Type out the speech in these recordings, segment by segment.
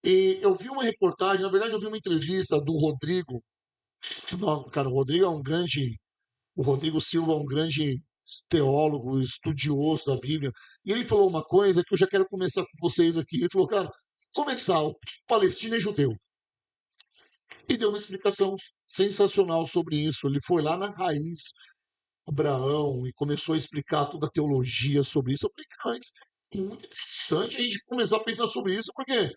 E eu vi uma reportagem, na verdade eu vi uma entrevista do Rodrigo. Não, cara, o Rodrigo Silva é um grande teólogo, estudioso da Bíblia, e ele falou uma coisa que eu já quero começar com vocês aqui. Ele falou, cara, começar, o Palestina é judeu. E deu uma explicação sensacional sobre isso. Ele foi lá na raiz, Abraão, e começou a explicar toda a teologia sobre isso. Eu falei, cara, isso é muito interessante a gente começar a pensar sobre isso, porque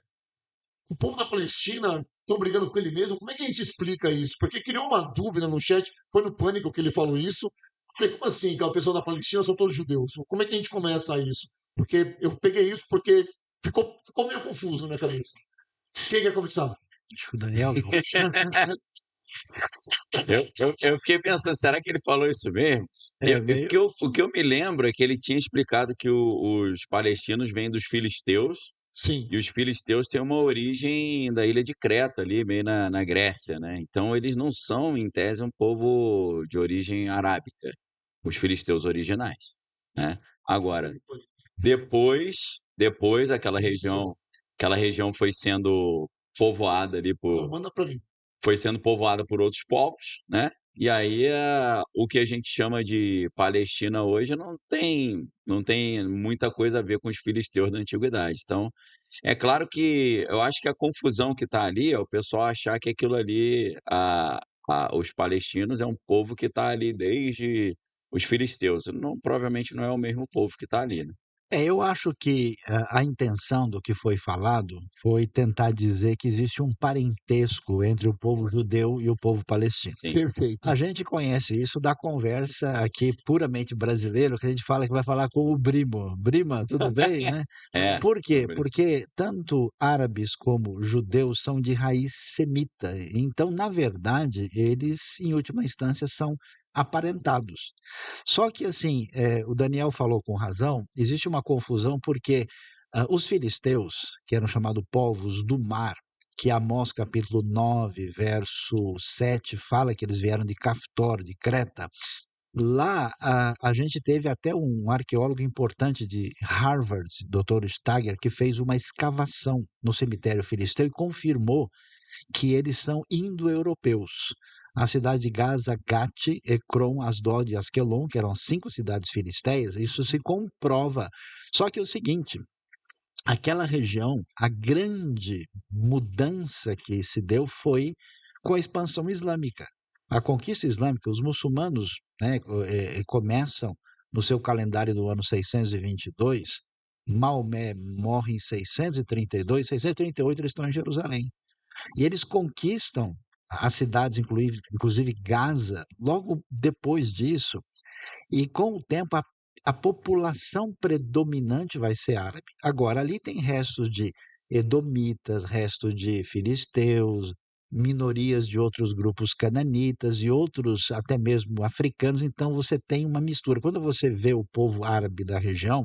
o povo da Palestina estão brigando com ele mesmo. Como é que a gente explica isso? Porque criou uma dúvida no chat, foi no Pânico que ele falou isso. Eu falei, como assim, que o pessoal da Palestina são todos judeus? Como é que a gente começa isso? Porque eu peguei isso porque ficou meio confuso na minha cabeça. Quem quer começar? Acho que o Daniel vai começar. Eu fiquei pensando, será que ele falou isso mesmo? É meio. O que eu me lembro é que ele tinha explicado que os palestinos vêm dos filisteus, Sim. e os filisteus têm uma origem da ilha de Creta, ali, meio na Grécia, né? Então eles não são, em tese, um povo de origem arábica, os filisteus originais, né? Agora, depois aquela região foi sendo povoada ali Manda pra mim. foi sendo povoada por outros povos, né? E aí o que a gente chama de Palestina hoje não tem muita coisa a ver com os filisteus da antiguidade. Então, é claro que eu acho que a confusão que está ali é o pessoal achar que aquilo ali, os palestinos é um povo que está ali desde os filisteus. Não, provavelmente não é o mesmo povo que está ali, né? Eu acho que a intenção do que foi falado foi tentar dizer que existe um parentesco entre o povo judeu e o povo palestino. Sim. Perfeito. A gente conhece isso da conversa aqui puramente brasileiro, que a gente fala que vai falar com o primo. Brima, tudo bem, né? É, Por quê? Porque tanto árabes como judeus são de raiz semita. Então, na verdade, eles, em última instância, são aparentados. Só que, assim, o Daniel falou com razão, existe uma confusão porque os filisteus, que eram chamados povos do mar, que Amós capítulo 9, verso 7, fala que eles vieram de Caftor, de Creta. Lá, a gente teve até um arqueólogo importante de Harvard, Dr. Stager, que fez uma escavação no cemitério filisteu e confirmou que eles são indo-europeus. A cidade de Gaza, Gati, Ecrom, Asdod e Asquelon, que eram 5 cidades filisteias, isso se comprova. Só que é o seguinte, aquela região, a grande mudança que se deu foi com a expansão islâmica. A conquista islâmica, os muçulmanos, né, começam no seu calendário do ano 622, Maomé morre em 632, 638 eles estão em Jerusalém. E eles conquistam as cidades, inclusive Gaza, logo depois disso, e com o tempo a população predominante vai ser árabe. Agora, ali tem restos de edomitas, restos de filisteus, minorias de outros grupos cananitas e outros até mesmo africanos, então você tem uma mistura. Quando você vê o povo árabe da região,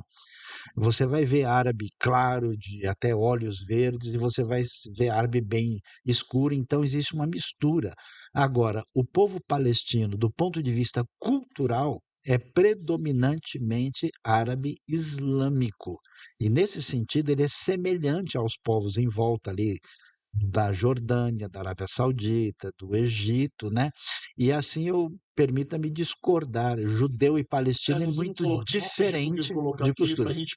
você vai ver árabe claro, de até olhos verdes, e você vai ver árabe bem escuro, então existe uma mistura. Agora, o povo palestino, do ponto de vista cultural, é predominantemente árabe islâmico. E nesse sentido, ele é semelhante aos povos em volta ali da Jordânia, da Arábia Saudita, do Egito, né? E assim eu permita-me discordar, judeu e palestino é Nós vamos muito colocar, rapidinho que eu diferente colocar de aqui para costume. a gente